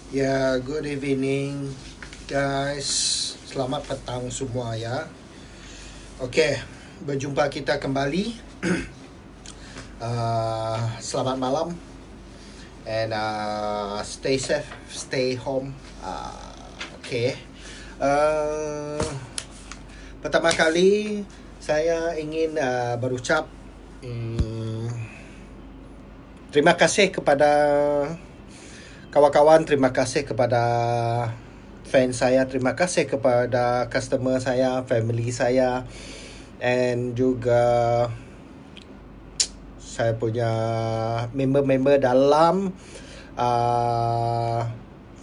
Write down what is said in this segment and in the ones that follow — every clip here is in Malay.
Ya, good evening guys. Selamat petang semua ya. Okey, berjumpa kita kembali. Selamat malam and stay safe, stay home. Okey. Pertama kali saya ingin berucap terima kasih kepada kawan-kawan, terima kasih kepada fans saya, terima kasih kepada customer saya, family saya, and juga saya punya member-member dalam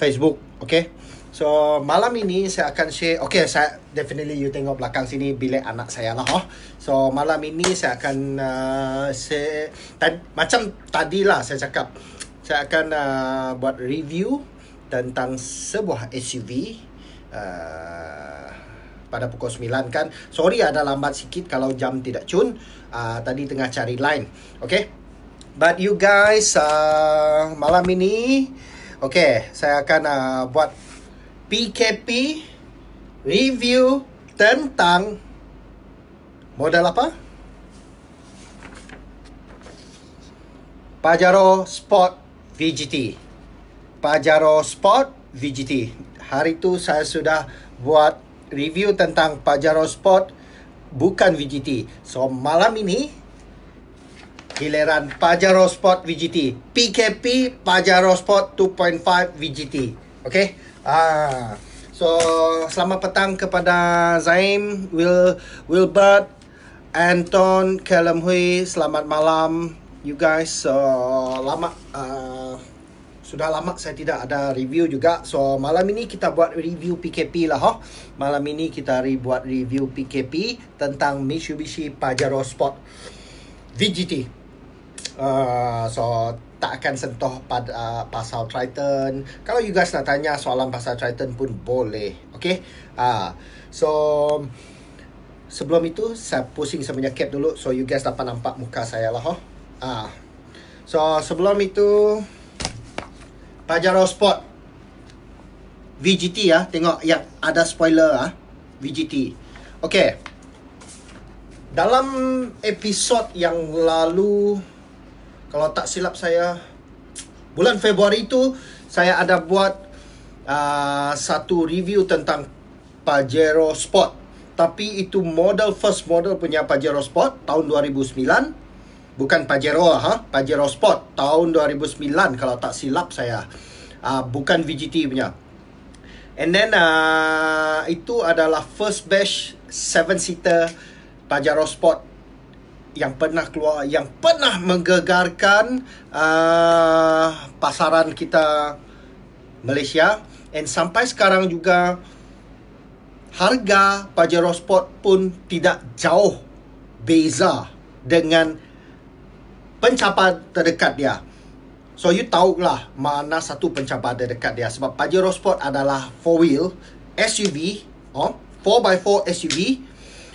Facebook. Okay, so malam ini saya akan share. Okay, saya definitely you tengok belakang sini bilik anak saya lah. So malam ini saya akan share macam tadilah saya cakap, saya akan buat review tentang sebuah SUV pada pukul 9 kan. Sorry ada lambat sikit kalau jam tidak cun. Tadi tengah cari line. Okay. But you guys, malam ini okay, saya akan buat PKP review tentang model apa? Pajero Sport VGT. Pajero Sport VGT. Hari tu saya sudah buat review tentang Pajero Sport bukan VGT. So malam ini giliran Pajero Sport VGT. PKP Pajero Sport 2.5 VGT. Okay. So selamat petang kepada Zaim, Wilbert, Anton, Callum Hui. Selamat malam you guys. Sudah lama saya tidak ada review juga. So malam ini kita buat review PKP lah. Malam ini kita buat review PKP tentang Mitsubishi Pajero Sport VGT. So tak akan sentuh pada pasal Triton. Kalau you guys nak tanya soalan pasal Triton pun boleh. Okay. So sebelum itu saya pusing saya punya cap dulu, so you guys dapat nampak muka saya lah. So sebelum itu Pajero Sport VGT ya. Tengok yang ada spoiler VGT. Okay. Dalam episod yang lalu, kalau tak silap saya, bulan Februari itu saya ada buat satu review tentang Pajero Sport. Tapi itu first model punya Pajero Sport tahun 2009. Bukan Pajero Pajero Sport tahun 2009 kalau tak silap saya. Bukan VGT punya. And then itu adalah first batch 7-seater Pajero Sport yang pernah keluar, yang pernah menggegarkan pasaran kita Malaysia. And sampai sekarang juga harga Pajero Sport pun tidak jauh beza dengan pencapaian terdekat dia. So you tahulah mana satu pencapaian terdekat dia. Sebab Pajero Sport adalah 4-wheel SUV, 4x4 SUV.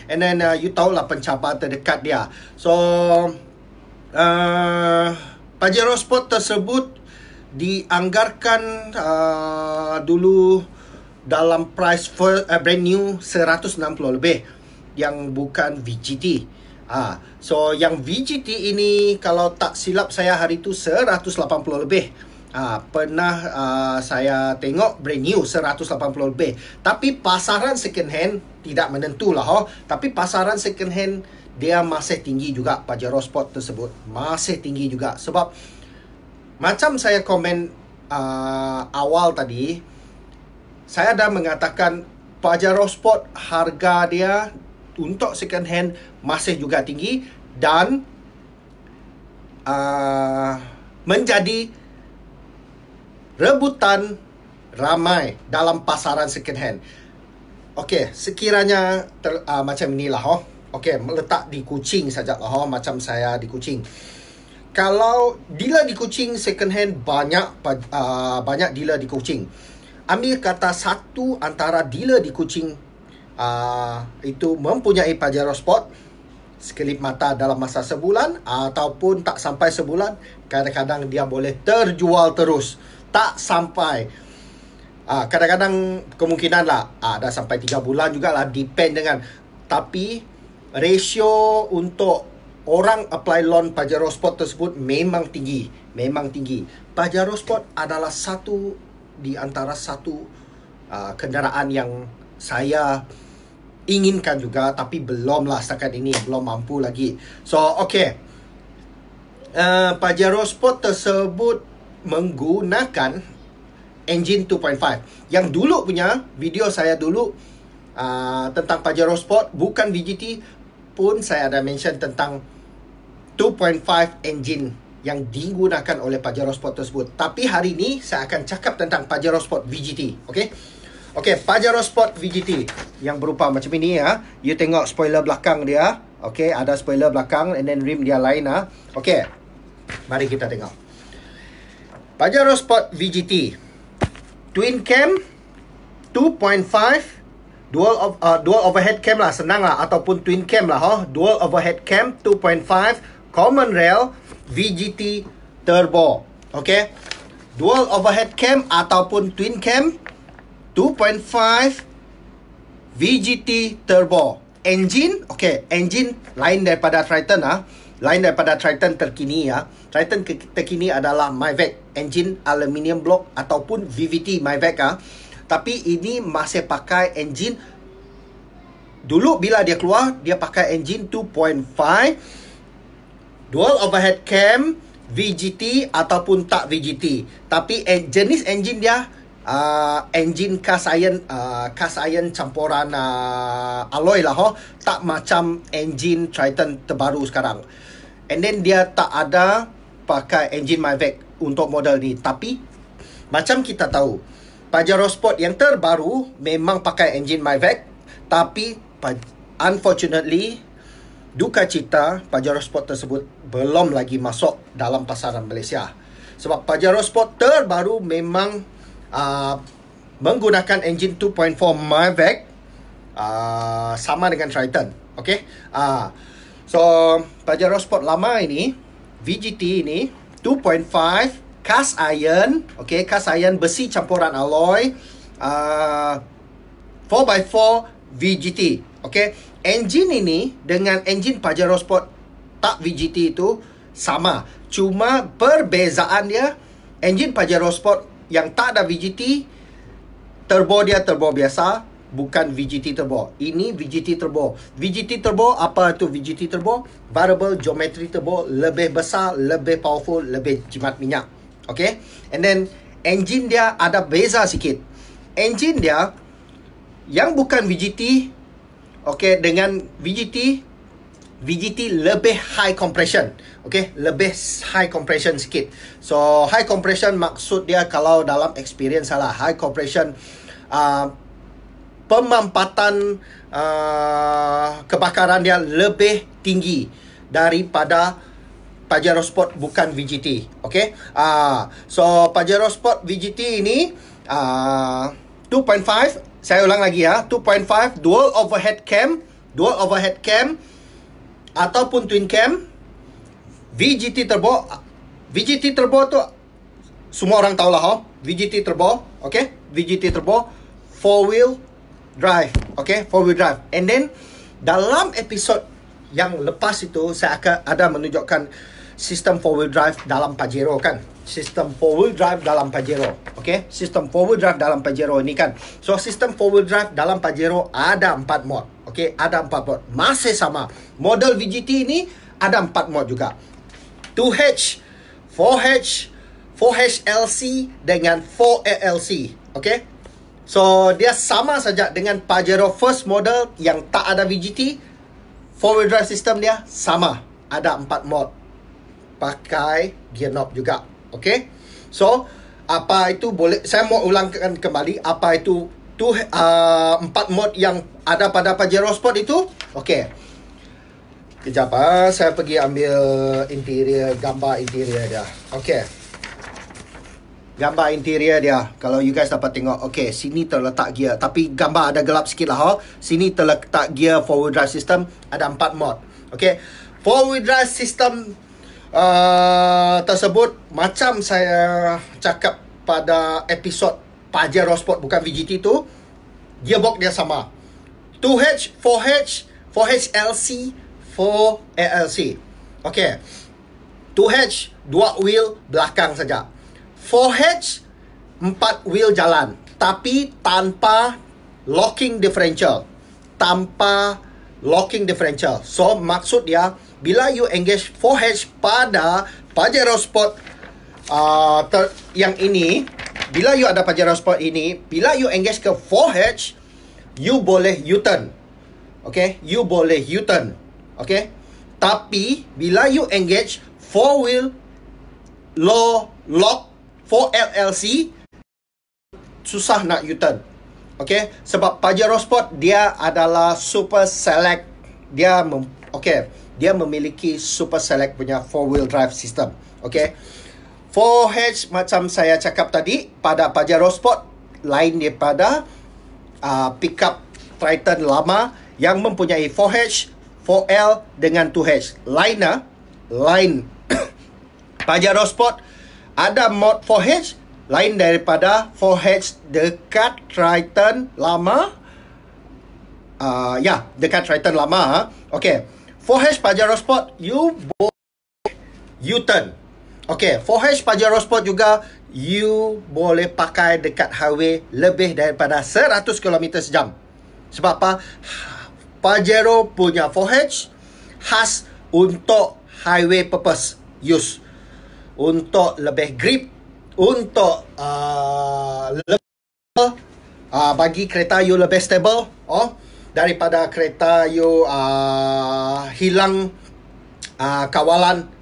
And then you tahulah pencapaian terdekat dia. So Pajero Sport tersebut dianggarkan dulu dalam price brand new 160 lebih, yang bukan VGT. So yang VGT ini kalau tak silap saya hari tu 180 lebih. Pernah saya tengok brand new 180 lebih. Tapi pasaran second hand tidak menentu lah. Tapi pasaran second hand dia masih tinggi juga. Pajero Sport tersebut masih tinggi juga. Sebab macam saya komen awal tadi, saya dah mengatakan Pajero Sport harga dia untuk second hand masih juga tinggi dan menjadi rebutan ramai dalam pasaran second hand. Okey, sekiranya macam inilah okey, meletak di Kuching sajalah macam saya di Kuching. Kalau dealer di Kuching second hand banyak dealer di Kuching. Ambil kata satu antara dealer di Kuching itu mempunyai Pajero Sport, sekelip mata dalam masa sebulan ataupun tak sampai sebulan, kadang-kadang dia boleh terjual terus. Tak sampai Kadang-kadang kemungkinan lah ada sampai 3 bulan juga lah, depend dengan. Tapi ratio untuk orang apply loan Pajero Sport tersebut memang tinggi. Memang tinggi. Pajero Sport adalah satu di antara kenderaan yang saya inginkan juga, tapi belum lah setakat ini, belum mampu lagi. So, okay. Pajero Sport tersebut menggunakan engine 2.5. Yang dulu punya video saya dulu tentang Pajero Sport, bukan VGT pun saya ada mention tentang 2.5 engine yang digunakan oleh Pajero Sport tersebut. Tapi hari ini saya akan cakap tentang Pajero Sport VGT. Okay, Pajero Sport VGT yang berupa macam ini ya. You tengok spoiler belakang dia. Okay, ada spoiler belakang, and then rim dia lain lah. Okay, mari kita tengok Pajero Sport VGT twin cam 2.5 dual overhead cam lah, senang lah, ataupun twin cam lah. Dual overhead cam 2.5 common rail VGT turbo. Okay, dual overhead cam ataupun twin cam 2.5 VGT turbo. Engine, okay, engine lain daripada Triton lain daripada Triton terkini ya. Triton terkini adalah Myvac engine aluminium block ataupun VVT Myvac Tapi ini masih pakai engine. Dulu bila dia keluar, dia pakai engine 2.5 dual overhead cam VGT ataupun tak VGT. Tapi jenis engine dia engine cast iron campuran alloy lah tak macam engine Triton terbaru sekarang. And then dia tak ada pakai engine Myvac untuk model ni. Tapi macam kita tahu, Pajero Sport yang terbaru memang pakai engine Myvac. Tapi unfortunately, duka cita, Pajero Sport tersebut belum lagi masuk dalam pasaran Malaysia. Sebab Pajero Sport terbaru memang menggunakan engine 2.4 Myvac, sama dengan Triton. Okay, so Pajero Sport lama ini, VGT ini 2.5 cast iron. Okay, cast iron besi campuran alloy, 4x4 VGT. Okay, engine ini dengan engine Pajero Sport tak VGT itu sama. Cuma perbezaan dia, engine Pajero Sport yang tak ada VGT, turbo dia turbo biasa, bukan VGT turbo. Ini VGT turbo. VGT turbo, apa itu VGT turbo? Variable geometry turbo, lebih besar, lebih powerful, lebih jimat minyak. Okay, and then engine dia ada beza sikit. Engine dia yang bukan VGT, okay, dengan VGT lebih high compression. Okay, lebih high compression sikit. So high compression maksud dia, kalau dalam experience salah, high compression pemampatan kebakaran dia lebih tinggi daripada Pajero Sport bukan VGT. Okay, so Pajero Sport VGT ini 2.5, saya ulang lagi ya, 2.5 dual overhead cam ataupun twin cam VGT turbo. VGT turbo tu semua orang tahu lah, VGT turbo. Okay, VGT turbo 4-wheel drive. Okay, 4-wheel drive. And then dalam episod yang lepas itu, saya akan ada menunjukkan sistem 4-wheel drive dalam Pajero kan. Sistem 4-wheel drive dalam Pajero. Okay, sistem 4-wheel drive dalam Pajero ini kan. So sistem 4-wheel drive dalam Pajero ada 4 mod. Okay, ada 4 mod. Masih sama. Model VGT ini ada 4 mod juga. 2H, 4H, 4HLC dengan 4ALC. Okay, so dia sama saja dengan Pajero first model yang tak ada VGT. 4-wheel drive system dia sama. Ada 4 mod. Pakai gear knob juga. Okay, so apa itu boleh, saya mau ulangkan kembali apa itu 4 mod yang ada pada Pajero Sport itu. Okay, kejap saya pergi ambil interior, gambar interior dia. Okay, gambar interior dia, kalau you guys dapat tengok. Okay, sini terletak gear, tapi gambar ada gelap sikit lah. Sini terletak gear 4-wheel drive system. Ada 4 mod. Okay, 4-wheel drive system tersebut, macam saya cakap pada episod Pajero Sport bukan VGT tu, gearbox dia sama. 2H, 4H, 4HLC, 4LLC. Okay. 2H 2 wheel belakang saja. 4H 4 wheel jalan, tapi tanpa locking differential. Tanpa locking differential. So maksud dia, bila you engage 4H pada Pajero Sport yang ini, bila you ada Pajero Sport ini, bila you engage ke 4H, you boleh U-turn. Okay, you boleh U-turn. Okay, tapi bila you engage 4 wheel low lock 4LLC, susah nak U-turn. Okay, sebab Pajero Sport dia adalah super select. Dia memiliki super select punya 4 wheel drive system. Okay, 4H macam saya cakap tadi, pada Pajero Sport lain daripada pickup Triton lama yang mempunyai 4H, 4L dengan 2H. Lain Pajero Sport ada mod 4H lain daripada 4H dekat Triton lama. Dekat Triton lama. Okay, 4H Pajero Sport you boleh U-turn. Okay, 4H Pajero Sport juga you boleh pakai dekat highway lebih daripada 100 km sejam. Sebab apa? Pajero punya 4H khas untuk highway purpose use. Untuk lebih grip, untuk bagi kereta you lebih stable, daripada kereta you hilang kawalan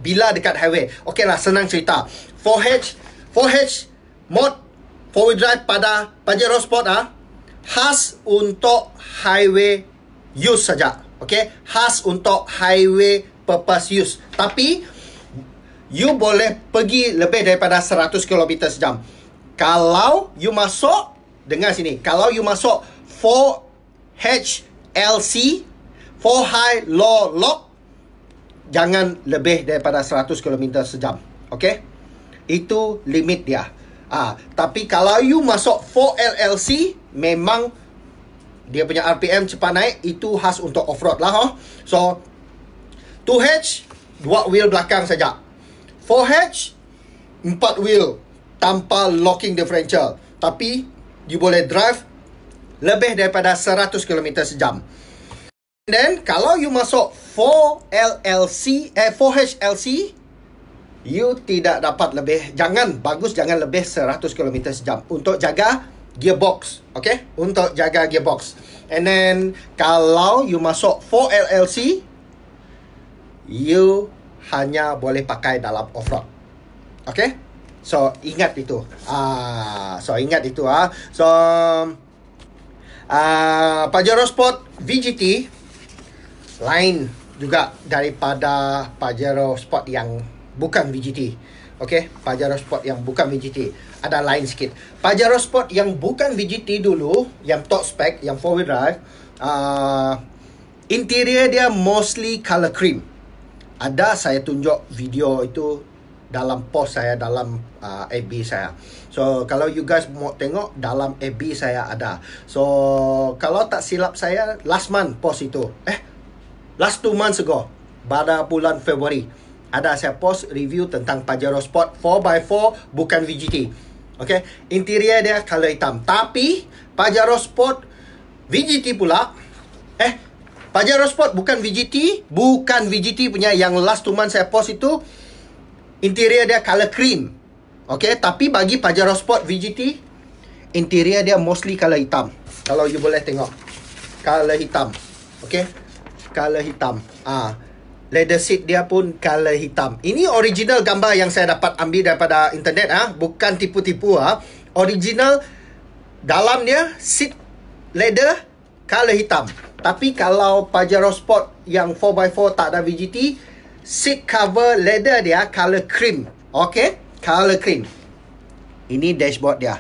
bila dekat highway. Okey lah, senang cerita. 4H mod 4-wheel drive pada Pajero Sport khas untuk highway use saja. Okey, khas untuk highway purpose use. Tapi you boleh pergi lebih daripada 100 km sejam. Kalau you masuk, dengar sini, kalau you masuk 4HLC, 4 high low lock, jangan lebih daripada 100 km sejam. Okay, itu limit dia. Tapi kalau you masuk 4LLC, memang dia punya RPM cepat naik. Itu khas untuk off-road lah. So 2H 2 wheel belakang saja, 4H 4 wheel tanpa locking differential, tapi you boleh drive lebih daripada 100 km sejam. And then kalau you masuk 4HLC, you tidak dapat lebih, jangan lebih 100 km sejam untuk jaga gearbox. Okay, untuk jaga gearbox. And then kalau you masuk 4LLC, you hanya boleh pakai dalam off-road. Okay, so ingat itu. Pajero Sport VGT lain juga daripada Pajero Sport yang bukan VGT. Okay, Pajero Sport yang bukan VGT ada lain sikit. Pajero Sport yang bukan VGT dulu, yang top spec, yang 4-wheel drive, interior dia mostly color cream. Ada saya tunjuk video itu dalam post saya, dalam FB saya. So kalau you guys mau tengok, dalam FB saya ada. So kalau tak silap saya, last month post itu, last 2 months ago, pada bulan Februari, ada saya post review tentang Pajero Sport 4x4 bukan VGT. Okay, interior dia color hitam. Tapi Pajero Sport VGT pula, Pajero Sport bukan VGT punya yang last 2 months saya post itu, interior dia color cream. Okay, tapi bagi Pajero Sport VGT, interior dia mostly color hitam. Kalau you boleh tengok, color hitam. Okay, color hitam. Leather seat dia pun color hitam. Ini original gambar yang saya dapat ambil daripada internet, bukan tipu-tipu. Original, dalam dia seat leather color hitam. Tapi kalau Pajero Sport yang 4x4 tak ada VGT, seat cover leather dia color cream. Okay, color cream. Ini dashboard dia.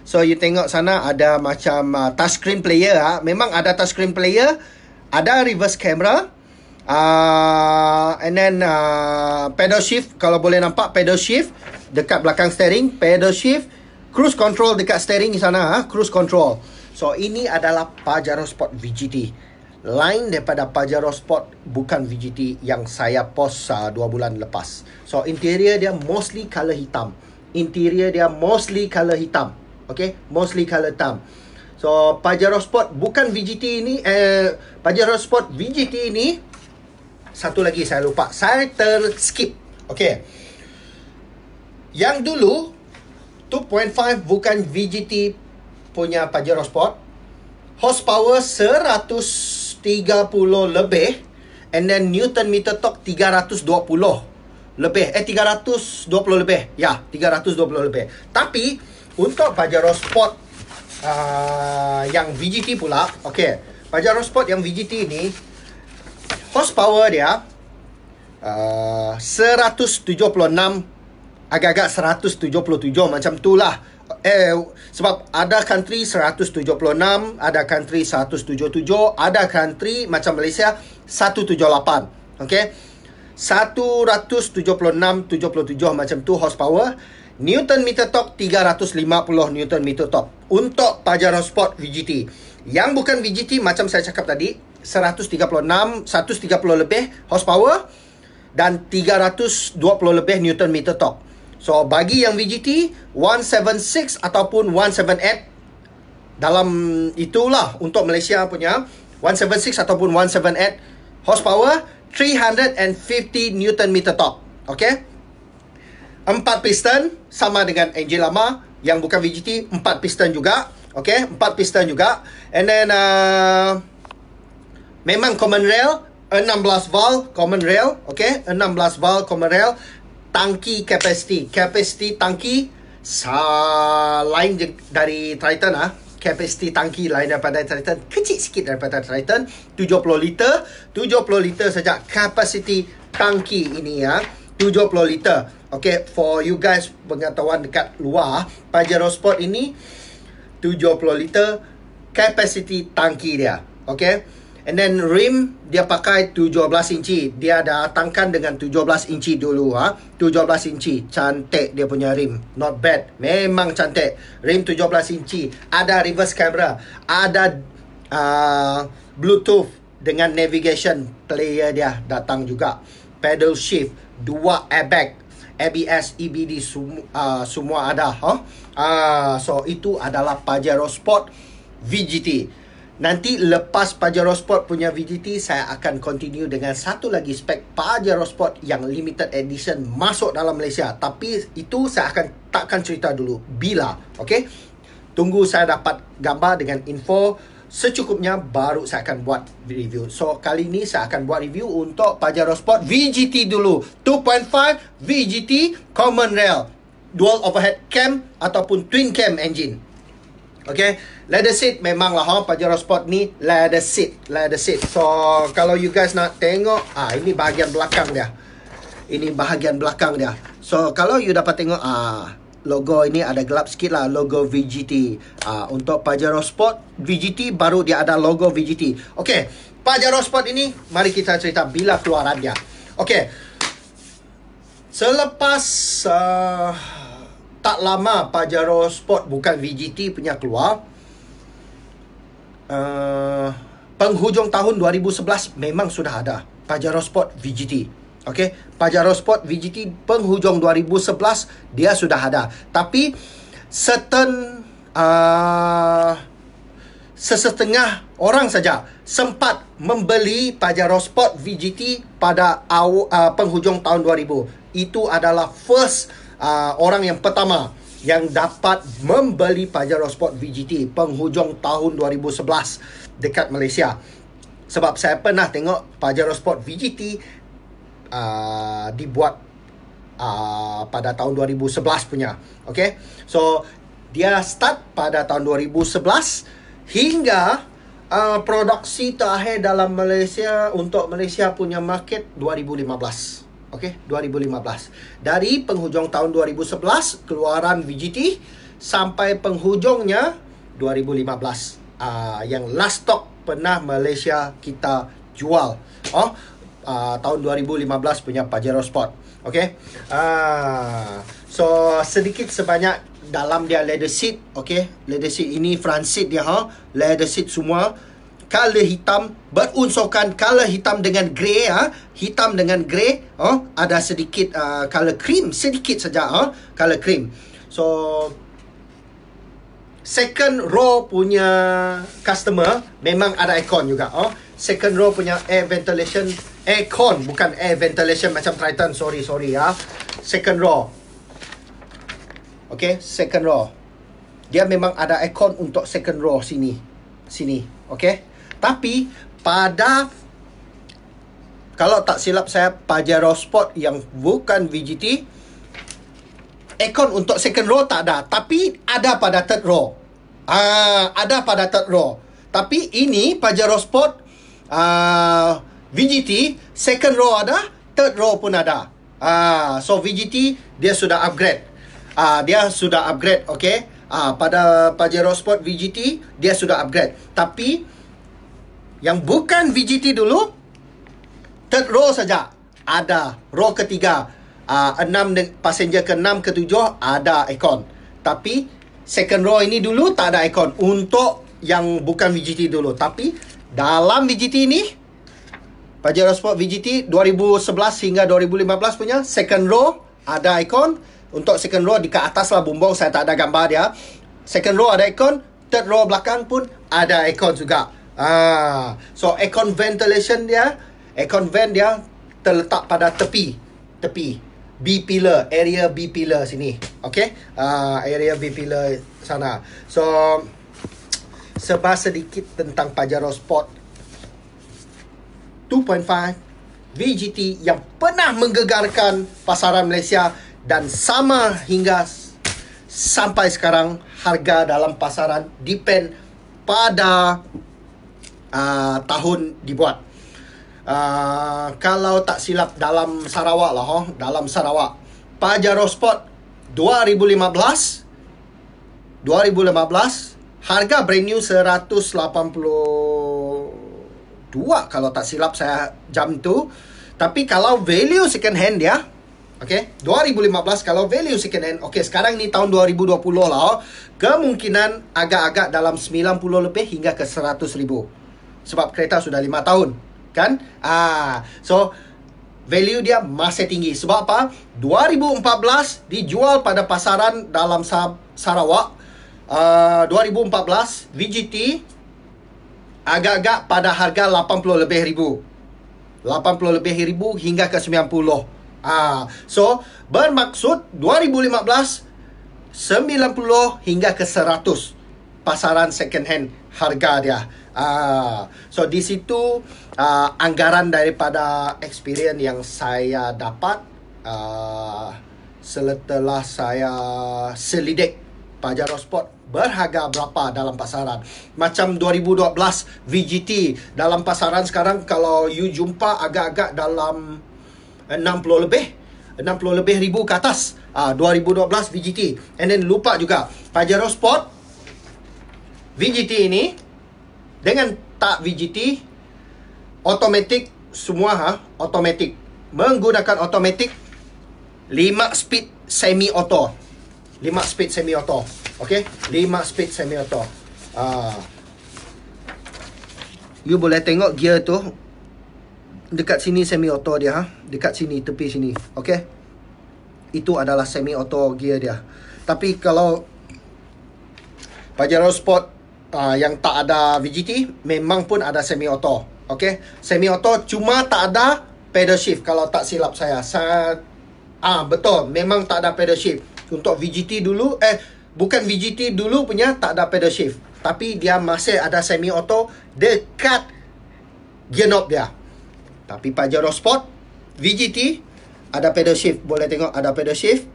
So you tengok sana ada macam touchscreen player. Memang ada touchscreen player, ada reverse camera, and then pedal shift. Kalau boleh nampak pedal shift dekat belakang steering, pedal shift, cruise control dekat steering di sana, cruise control. So ini adalah Pajero Sport VGT. Lain daripada Pajero Sport bukan VGT yang saya post 2 bulan lepas. So interior dia mostly color hitam. Okay, mostly color hitam. So Pajero Sport bukan VGT ini, Pajero Sport VGT ini, satu lagi saya lupa, saya terskip. Okay, yang dulu 2.5 bukan VGT punya Pajero Sport, horsepower 130 lebih, and then Newton meter torque 320 lebih, 320 lebih, ya, 320 lebih. Tapi untuk Pajero Sport yang VGT pula, okay, Pajero Sport yang VGT ini horsepower dia 176, agak-agak 177 macam tu lah. Sebab ada country 176, ada country 177, ada country macam Malaysia 178. Okay, 176, 77 macam tu horsepower. Newton meter torque 350 Newton meter torque untuk Pajero Sport VGT. Yang bukan VGT macam saya cakap tadi, 136, 130 lebih horsepower dan 320 lebih Newton meter torque. So bagi yang VGT 176 ataupun 178, dalam itulah untuk Malaysia punya 176 ataupun 178 horsepower, 350 Newton meter torque. Okay, 4 piston sama dengan enjin lama. Yang bukan VGT 4 piston juga. Okay, 4 piston juga. And then memang common rail 16 valve common rail. Okay, 16 valve common rail. Tangki capacity tangki lain dari Triton capacity tangki lain daripada Triton, kecil sikit daripada Triton, 70 liter saja capacity tangki ini, 70 liter. Okay, for you guys pengetahuan dekat luar, Pajero Sport ini 70 liter capacity tangki dia. Okay, and then rim dia pakai 17 inci. Dia datangkan dengan 17 inci dulu, 17 inci. Cantik dia punya rim. Not bad. Memang cantik. Rim 17 inci. Ada reverse camera. Ada Bluetooth dengan navigation player dia datang juga. Pedal shift, 2 airbag, ABS, EBD semua ada. So itu adalah Pajero Sport VGT. Nanti lepas Pajero Sport punya VGT, saya akan continue dengan satu lagi spek Pajero Sport yang limited edition masuk dalam Malaysia. Tapi itu saya takkan cerita dulu bila. Okay, tunggu saya dapat gambar dengan info secukupnya, baru saya akan buat review. So kali ini saya akan buat review untuk Pajero Sport VGT dulu. 2.5 VGT common rail, dual overhead cam ataupun twin cam engine. Okay, leather seat memanglah Pajero Sport ni leather seat. So kalau you guys nak tengok, ini bahagian belakang dia. So kalau you dapat tengok, logo ini ada gelap sikit lah, logo VGT. Untuk Pajero Sport VGT baru dia ada logo VGT. Okay, Pajero Sport ini mari kita cerita bila keluaran dia. Okay, selepas tak lama Pajero Sport bukan VGT punya keluar, penghujung tahun 2011 memang sudah ada Pajero Sport VGT. Okay, Pajero Sport VGT penghujung 2011 dia sudah ada. Tapi sesetengah orang saja sempat membeli Pajero Sport VGT pada penghujung tahun 2000. Itu adalah orang yang pertama yang dapat membeli Pajero Sport VGT penghujung tahun 2011 dekat Malaysia. Sebab saya pernah tengok Pajero Sport VGT dibuat pada tahun 2011 punya. Okay, so dia start pada tahun 2011 hingga produksi terakhir dalam Malaysia untuk Malaysia punya market 2015. Okay, 2015. Dari penghujung tahun 2011 keluaran VGT sampai penghujungnya 2015. Yang last stock pernah Malaysia kita jual tahun 2015 punya Pajero Sport. Okay. So sedikit sebanyak dalam dia leather seat. Okay. Leather seat ini front seat dia leather seat semua. Color hitam berunsurkan color hitam dengan grey hitam dengan grey ada sedikit color cream sedikit saja color cream. So second row punya customer memang ada aircon juga second row punya air ventilation aircon, bukan air ventilation macam Triton. Sorry second row. Okay, second row. Dia memang ada aircon untuk second row sini. Okay. Tapi pada, kalau tak silap saya, Pajero Sport yang bukan VGT, aircon untuk second row tak ada. Tapi ada pada third row. Ada pada third row. Tapi ini Pajero Sport VGT, second row ada, third row pun ada. So VGT dia sudah upgrade. Okay. Pada Pajero Sport VGT dia sudah upgrade. Tapi yang bukan VGT dulu, third row saja ada. Row ketiga, 6 passenger ke-6 ke-7 ada aircon. Tapi second row ini dulu tak ada aircon untuk yang bukan VGT dulu. Tapi dalam VGT ini, Pajero Sport VGT 2011 hingga 2015 punya second row ada aircon. Untuk second row di ke atas lah bumbung, saya tak ada gambar dia. Second row ada aircon, third row belakang pun ada aircon juga. So aircon ventilation dia, aircon vent dia terletak pada tepi B pillar, area B pillar sini. Okay, area B pillar sana. So sebahas sedikit tentang Pajero Sport 2.5 VGT yang pernah menggegarkan pasaran Malaysia dan sama hingga sampai sekarang. Harga dalam pasaran depend pada tahun dibuat. Kalau tak silap dalam Sarawak lah dalam Sarawak, Pajero Sport 2015 harga brand new 182 kalau tak silap saya jam tu. Tapi kalau value second hand dia, okay, 2015 kalau value second hand, okay, sekarang ni tahun 2020 lah, kemungkinan agak-agak dalam 90 lebih hingga ke 100 ribu. Sebab kereta sudah 5 tahun, kan? So value dia masih tinggi. Sebab apa? 2014 dijual pada pasaran dalam Sarawak. 2014 VGT agak-agak pada harga 80 lebih ribu. 80 lebih ribu hingga ke 90. So bermaksud 2015 90 hingga ke 100 pasaran second hand harga dia. So di situ anggaran daripada experience yang saya dapat setelah saya selidik Pajero Sport berharga berapa dalam pasaran. Macam 2012 VGT dalam pasaran sekarang kalau you jumpa agak-agak dalam 60 lebih ribu ke atas. 2012 VGT. And then lupa juga Pajero Sport VGT ini dengan tak VGT automatic semua automatic, menggunakan automatic 5 speed semi auto. 5 speed semi auto. Okay, 5 speed semi auto. You boleh tengok gear tu dekat sini semi auto dia dekat sini tepi sini. Okay, itu adalah semi auto gear dia. Tapi kalau Pajero Sport yang tak ada VGT memang pun ada semi auto. Okay, semi auto cuma tak ada pedal shift kalau tak silap saya. Betul, memang tak ada pedal shift. Untuk VGT dulu bukan VGT dulu punya tak ada pedal shift, tapi dia masih ada semi auto dekat gear knob dia. Tapi Pajero Sport VGT ada pedal shift, boleh tengok ada pedal shift.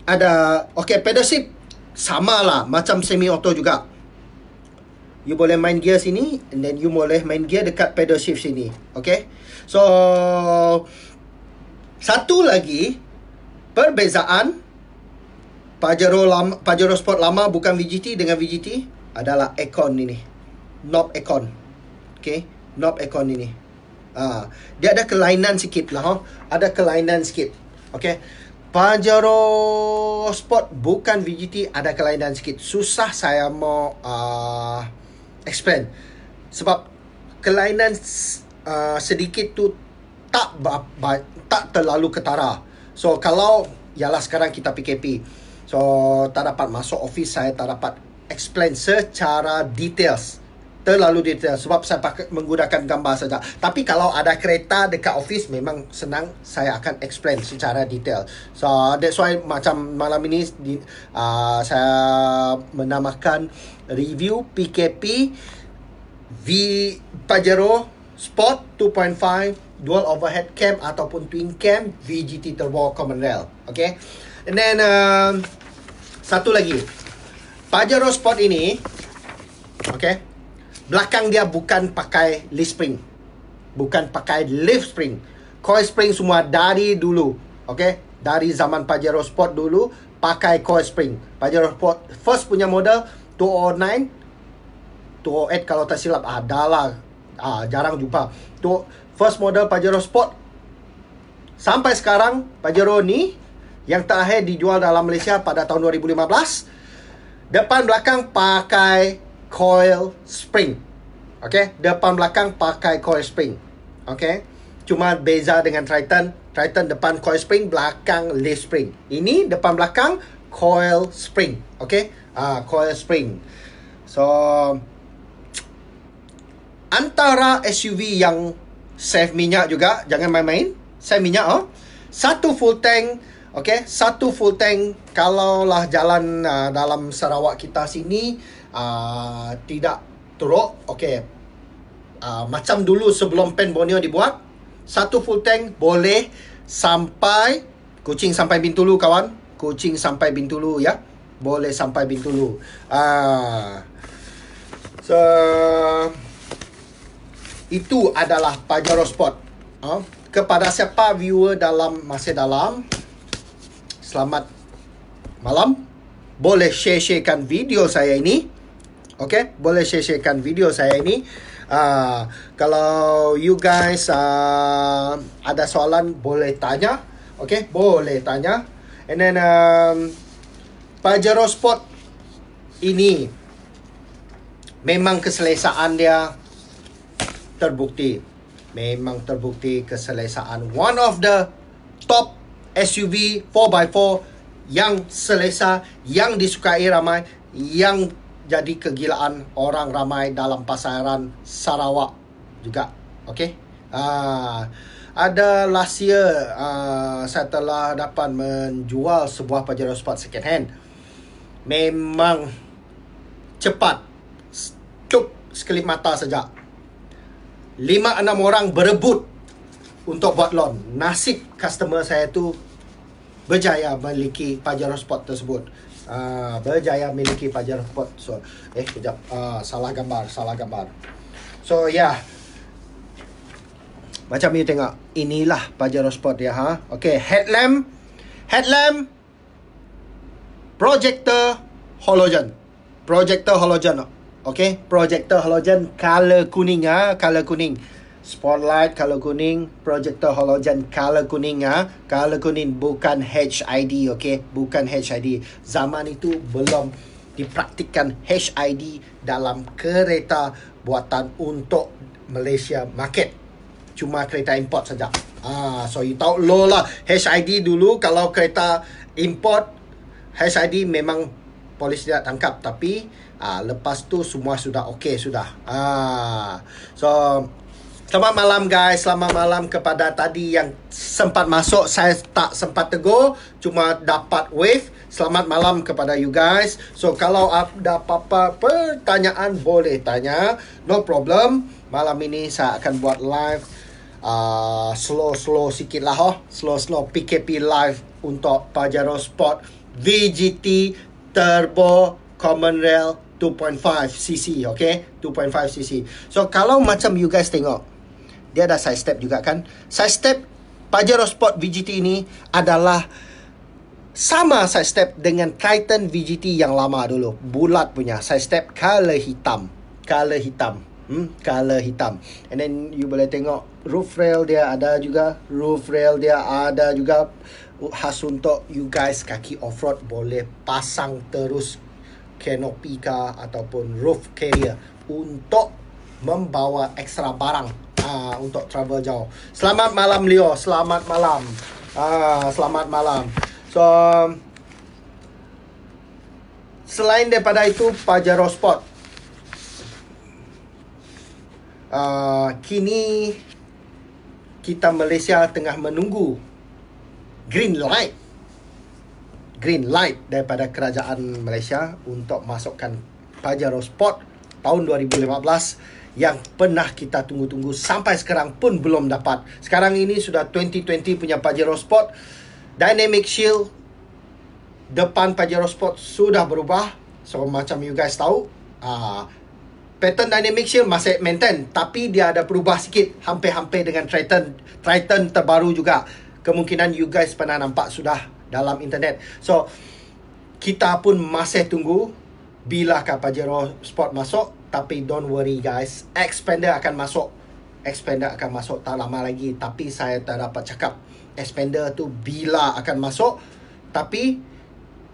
Ada pedal shift sama lah macam semi auto juga. You boleh main gear sini, and then you boleh main gear dekat pedal shift sini. Okay, so satu lagi perbezaan Pajero Sport lama bukan VGT dengan VGT adalah aircon ini. Knob aircon. Okay, knob aircon ini. Dia ada kelainan sikit lah. Ada kelainan sikit. Okay. Pajero Sport bukan VGT, ada kelainan sikit. Susah saya mau explain. Sebab kelainan sedikit tu tak terlalu ketara. So kalau ialah sekarang kita PKP, so tak dapat masuk office, saya tak dapat explain secara details, terlalu detail, sebab saya menggunakan gambar saja. Tapi kalau ada kereta dekat office, memang senang, saya akan explain secara detail. So that's why macam malam ini saya menamakan review PKP Pajero Sport 2.5 dual overhead cam ataupun twin cam VGT Turbo Common Rail. Okay. And then satu lagi, Pajero Sport ini, okay, belakang dia bukan pakai leaf spring, bukan pakai leaf spring. Coil spring semua dari dulu, okay, dari zaman Pajero Sport dulu pakai coil spring. Pajero Sport first punya model 209, 208 kalau tak silap, adalah jarang jumpa. First model Pajero Sport sampai sekarang, Pajero ni yang terakhir dijual dalam Malaysia pada tahun 2015. Depan belakang pakai coil spring. Okay, depan belakang pakai coil spring. Okay, cuma beza dengan Triton. Triton depan coil spring, belakang leaf spring. Ini depan belakang coil spring. Okay, coil spring. So antara SUV yang save minyak juga, jangan main-main. Save minyak, satu full tank. Okay, satu full tank. Kalaulah jalan dalam Sarawak kita sini tidak teruk, okay, macam dulu sebelum Pen Borneo dibuat, satu full tank boleh sampai Kuching sampai Bintulu, kawan. Kuching sampai Bintulu, ya. Boleh sampai Bintulu. So itu adalah Pajero Sport. Kepada siapa viewer masih dalam, selamat malam. Boleh sharekan video saya ini. Okay, boleh sharekan video saya ini. Kalau you guys ada soalan, boleh tanya. Okay, boleh tanya. And then Pajero Sport ini memang keselesaan dia terbukti. Memang terbukti keselesaan. One of the top SUV 4x4 yang selesa, yang disukai ramai, yang jadi kegilaan orang ramai dalam pasaran Sarawak juga. Okay. Ada last year saya telah dapat menjual sebuah Pajero Sport second hand. Memang cepat, cup sekelip mata saja. 5-6 orang berebut untuk buat loan. Nasib customer saya tu berjaya memiliki Pajero Sport tersebut. Berjaya memiliki Pajero Sport. So, kejap. Salah gambar. So, yeah. Macam you tengok. Inilah Pajero Sport dia, Okay, headlamp. Projector halogen. Okay, projector halogen color kuning, color kuning. Spotlight color kuning, projector halogen color kuning, color kuning, bukan HID. Okay, bukan HID. Zaman itu belum dipraktikkan HID dalam kereta buatan untuk Malaysia market. Cuma kereta import saja. So you tahu low lah. HID dulu kalau kereta import, HID memang polis tidak tangkap, tapi lepas tu semua sudah okey sudah. So selamat malam guys, selamat malam kepada tadi yang sempat masuk, saya tak sempat tegur, cuma dapat wave. Selamat malam kepada you guys. So kalau ada apa-apa pertanyaan boleh tanya, no problem. Malam ini saya akan buat live slow sikit lah, slow PKP live untuk Pajero Sport VGT Turbo Common Rail 2.5cc, okay? 2.5cc. So kalau macam you guys tengok, dia ada side step juga kan? Side step Pajero Sport VGT ini adalah sama side step dengan Triton VGT yang lama dulu. Bulat punya side step, color hitam. Color hitam. And then you boleh tengok roof rail dia ada juga. khas untuk you guys kaki off-road boleh pasang terus canopy kah ataupun roof carrier untuk membawa ekstra barang untuk travel jauh. Selamat malam Leo, selamat malam. Selamat malam. So selain daripada itu Pajero Sport, kini kita Malaysia tengah menunggu green light daripada kerajaan Malaysia untuk masukkan Pajero Sport tahun 2015 yang pernah kita tunggu-tunggu sampai sekarang pun belum dapat. Sekarang ini sudah 2020 punya Pajero Sport. Dynamic Shield depan Pajero Sport sudah berubah. So macam you guys tahu, pattern Dynamic Shield masih maintain, tapi dia ada berubah sikit, hampir-hampir dengan Triton terbaru juga. Kemungkinan you guys pernah nampak sudah dalam internet. So kita pun masih tunggu bilakah Pajero Sport masuk. Tapi don't worry guys, Expander akan masuk. Expander akan masuk tak lama lagi. Tapi saya tak dapat cakap Expander tu bila akan masuk. Tapi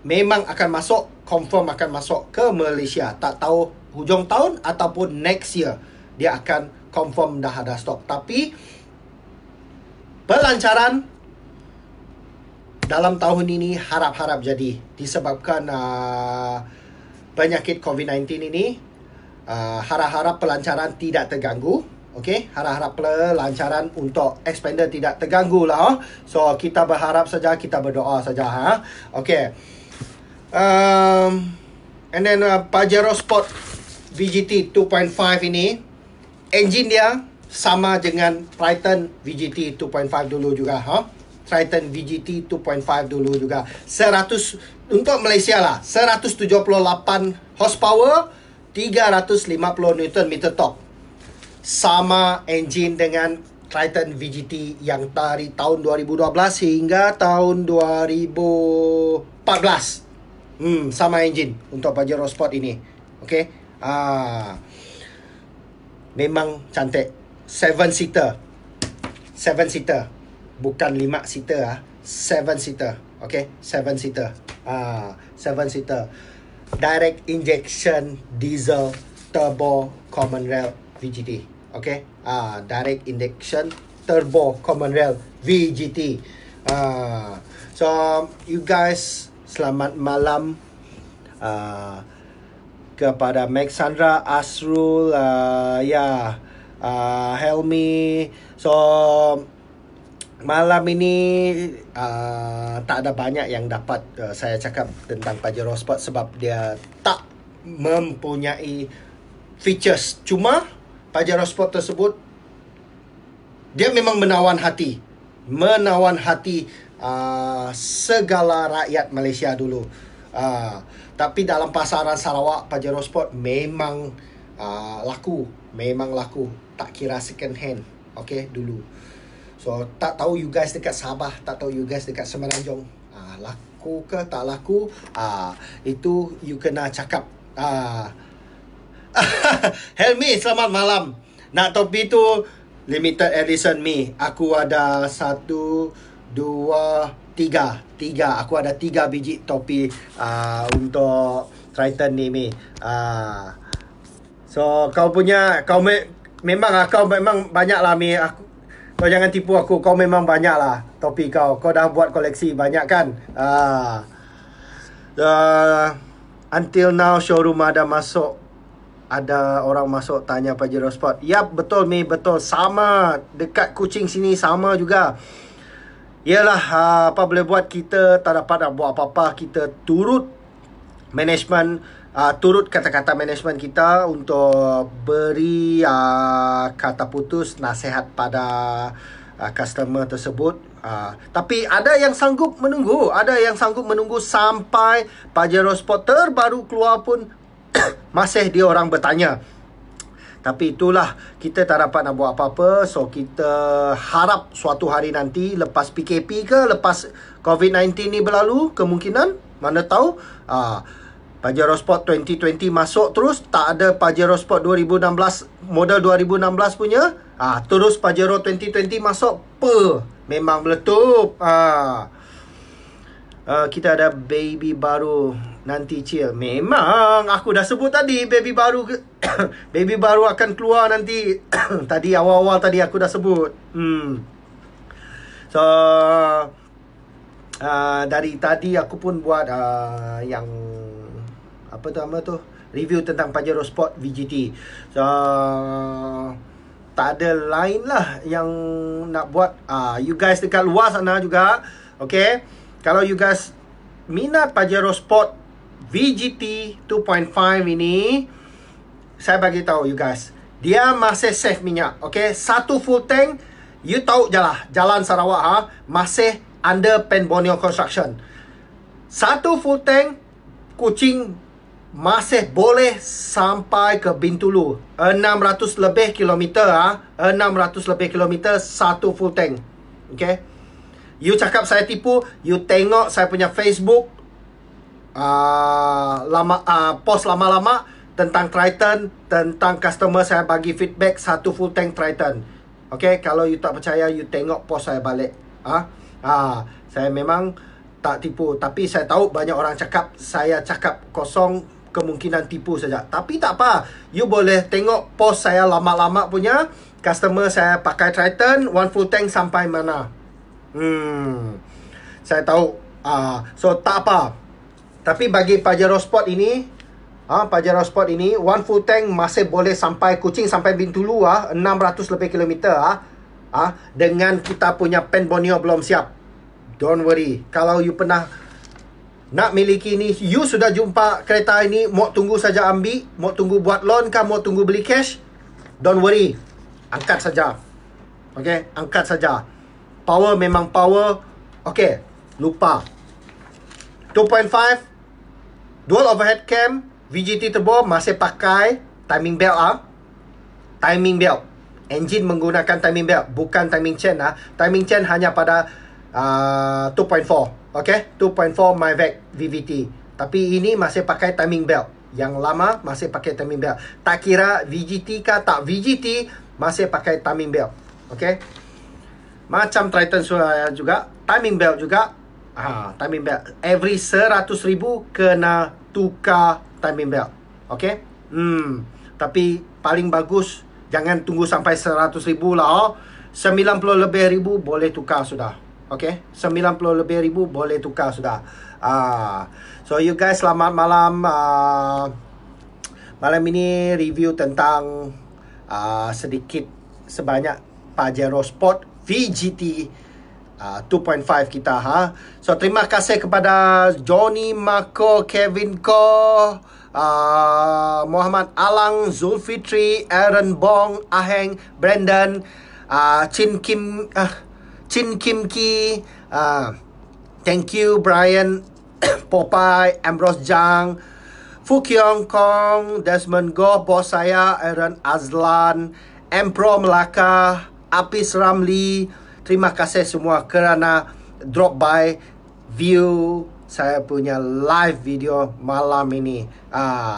memang akan masuk, confirm akan masuk ke Malaysia. Tak tahu hujung tahun ataupun next year dia akan confirm dah ada stok. Tapi pelancaran dalam tahun ini harap-harap jadi disebabkan penyakit COVID-19 ini. Harap-harap pelancaran tidak terganggu. Okey, harap-harap pelancaran untuk Expander tidak terganggu lah. So kita berharap saja, kita berdoa saja. Okey. And then Pajero Sport VGT 2.5 ini, engine dia sama dengan Triton VGT 2.5 dulu juga. Triton VGT 2.5 dulu juga. 100 untuk Malaysia lah, 178 horsepower, 350 Nm torque. Sama engine dengan Triton VGT yang dari tahun 2012 hingga tahun 2014. Sama engine untuk Pajero Sport ini. Okey. Memang cantik. 7 seater. Bukan 5 seater 7 seater. Okey, 7 seater. 7 seater. Direct injection diesel turbo common rail VGT. Okay, direct injection turbo common rail VGT. So you guys, selamat malam kepada Max Sandra, Asrul, Helmi. So malam ini tak ada banyak yang dapat saya cakap tentang Pajero Sport sebab dia tak mempunyai features. Cuma Pajero Sport tersebut dia memang menawan hati segala rakyat Malaysia dulu. Tapi dalam pasaran Sarawak, Pajero Sport memang laku, tak kira second hand. Okay, dulu. So, tak tahu you guys dekat Sabah, tak tahu you guys dekat Semenanjung, laku ke tak laku, itu you kena cakap. Helmi, selamat malam. Nak topi tu limited edition mi. Aku ada 1, 2, 3. Aku ada 3 biji topi untuk Triton ni mi. So kau punya, memang banyak lah mi. Kau jangan tipu aku. Kau memang banyak lah topi kau. Kau dah buat koleksi banyak kan? Until now showroom ada orang masuk tanya Pajero Sport. Yap, betul mi, betul. Sama dekat Kuching sini sama juga. Yalah, apa boleh buat, kita tak dapat nak buat apa-apa. Kita turut management, turut kata-kata management kita untuk beri kata putus nasihat pada customer tersebut. Tapi ada yang sanggup menunggu, sampai Pajero Sport terbaru keluar pun masih dia orang bertanya. Tapi itulah, kita tak dapat nak buat apa-apa. So kita harap suatu hari nanti, lepas PKP ke, lepas COVID-19 ni berlalu, kemungkinan, mana tahu, Pajero Sport 2020 masuk terus. Tak ada Pajero Sport 2016, model 2016 punya, terus Pajero 2020 masuk, memang meletup. Kita ada baby baru nanti Cil. Memang aku dah sebut tadi baby baru baby baru akan keluar nanti. Tadi awal-awal tadi aku dah sebut. So dari tadi aku pun buat yang apa tu nama tu, review tentang Pajero Sport VGT. So tak ada lain lah yang nak buat. You guys dekat luar sana juga, okay, kalau you guys minat Pajero Sport VGT 2.5 ini, saya bagi tahu you guys, dia masih save minyak, okay. Satu full tank, you tahu je lah, Jalan Sarawak masih under Pen Borneo Construction. Satu full tank, Kuching masih boleh sampai ke Bintulu. 600 lebih kilometer 600 lebih kilometer satu full tank. Okay. You cakap saya tipu, you tengok saya punya Facebook post lama-lama tentang Triton, tentang customer saya bagi feedback satu full tank Triton. Okay, kalau you tak percaya, you tengok post saya balik. Saya memang tak tipu. Tapi saya tahu banyak orang cakap saya cakap kosong, kemungkinan tipu saja. Tapi tak apa, you boleh tengok post saya lama-lama punya. Customer saya pakai Triton, one full tank sampai mana. Saya tahu. So tak apa. Tapi bagi Pajero Sport ini, Pajero Sport ini, one full tank masih boleh sampai Kuching, sampai Bintulu 600 lebih kilometer dengan kita punya Pen Borneo belum siap. Don't worry. Kalau you pernah nak miliki ni, you sudah jumpa kereta ini, mau tunggu saja ambil, mau tunggu buat loan kah, mau tunggu beli cash, don't worry. Angkat saja. Okay, angkat saja. Power memang power. Okay, lupa. 2.5 dual overhead cam VGT turbo masih pakai timing belt timing belt. Engine menggunakan timing belt, bukan timing chain Timing chain hanya pada 2.4. Okay, 2.4 Myvac VVT. Tapi ini masih pakai timing belt. Yang lama masih pakai timing belt. Tak kira VGT kah tak VGT, masih pakai timing belt. Okay. Macam Triton juga, timing belt juga. Timing belt. Every 100,000 kena tukar timing belt. Okay. Tapi paling bagus jangan tunggu sampai 100,000 lah. 90 lebih ribu boleh tukar sudah. Okay, 90 lebih ribu boleh tukar sudah. So you guys, selamat malam. Malam ini review tentang sedikit sebanyak Pajero Sport VGT 2.5 kita So terima kasih kepada Johnny Mako, Kevin Ko, Muhammad Alang, Zulfitri, Aaron Bong, Aheng, Brandon, Chin Kim Ki, thank you Brian, Popeye, Ambrose Jang, Fu Kiong Kong, Desmond Goh, bos saya, Aaron Azlan, Empro Melaka, Apis Ramli. Terima kasih semua kerana drop by view saya punya live video malam ini.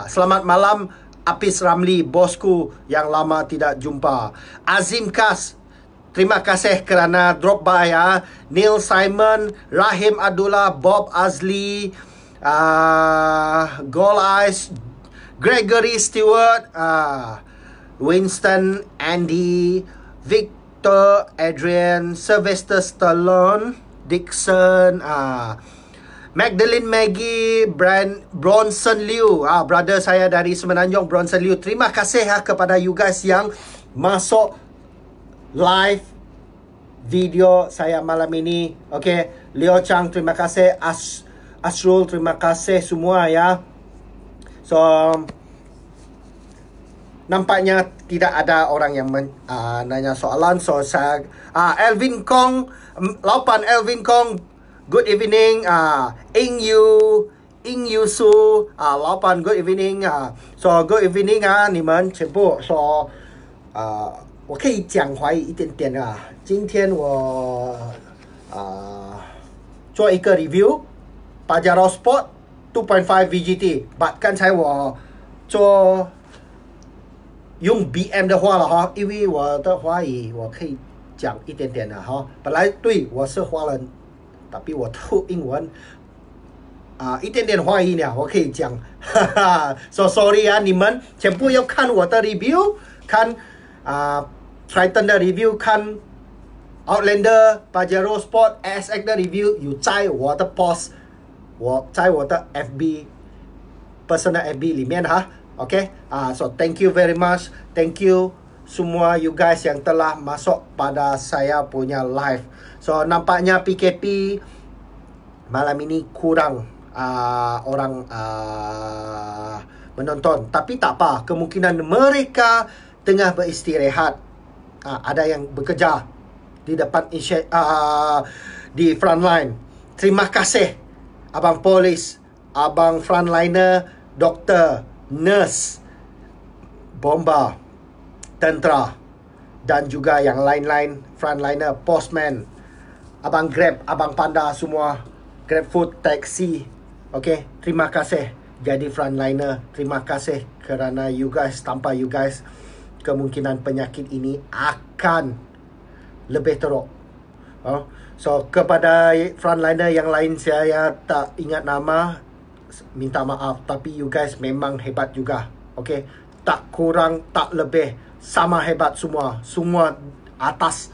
Selamat malam Apis Ramli, bosku yang lama tidak jumpa. Azim Kas, terima kasih kerana drop by Neil Simon, Rahim Abdullah, Bob Azli, Gold Eyes, Gregory Stewart, Winston, Andy, Victor, Adrian, Sylvester Stallone, Dixon, Magdalene Maggie, Bronson Liu, brother saya dari Semenanjung, Bronson Liu. Terima kasih kepada you guys yang masuk live video saya malam ini. Okay, Leo Chang, terima kasih. Asrul, terima kasih semua ya. So nampaknya tidak ada orang yang nanya soalan. So saya Elvin Kong, Laupan Elvin Kong, good evening. Ing Yu Su, Laupan, good evening. So good evening 你们全部。So 我可以讲华语一点点今天我做一个 review Pajero Sport 2.5 VGT。刚才我做用 BM 的话了因为我的华语我可以讲一点点的本来对我是华人，tapi 我读英文一点点怀疑了，我可以讲。So sorry 啊，你们全部要看我的 review， 看Triton 的 review， 看 Outlander Pajero Sport SX 的 review， 有在我的 post， 我在我的 FB personal FB 里面哈。Okay, so thank you very much, thank you semua you guys yang telah masuk pada saya punya live. So nampaknya PKP malam ini kurang orang menonton, tapi tak apa, kemungkinan mereka tengah beristirahat. Ada yang bekerja di depan di frontline. Terima kasih abang polis, abang frontliner, doktor, nurse, bomba, tentera, dan juga yang lain-lain, frontliner, postman, abang Grab, abang Panda semua, Grab Food, taxi. Okay, terima kasih jadi frontliner. Terima kasih kerana you guys, tanpa you guys, kemungkinan penyakit ini akan lebih teruk. So kepada frontliner yang lain saya tak ingat nama, minta maaf, tapi you guys memang hebat juga. Okay, tak kurang tak lebih, sama hebat semua. Semua atas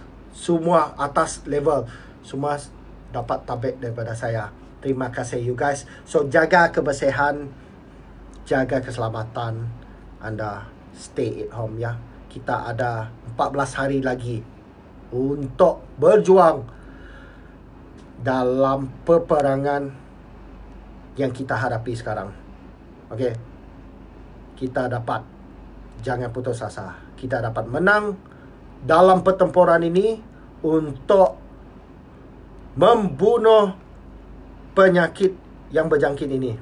level. Semua dapat tabik daripada saya. Terima kasih you guys. So jaga kebersihan, jaga keselamatan anda, stay at home ya. Kita ada 14 hari lagi untuk berjuang dalam peperangan yang kita hadapi sekarang. Okay, kita dapat, jangan putus asa, kita dapat menang dalam pertempuran ini untuk membunuh penyakit yang berjangkit ini.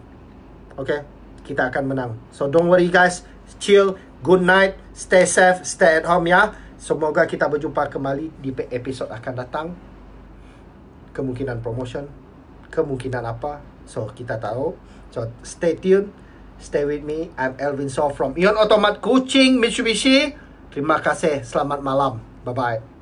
Okay, kita akan menang. So don't worry guys, chill, good night, stay safe, stay at home ya. Semoga kita berjumpa kembali di episod akan datang. Kemungkinan promotion, kemungkinan apa, so kita tahu. So stay tuned, stay with me. I'm Elvin Saw from Ion Automat Kuching Mitsubishi. Terima kasih, selamat malam, bye bye.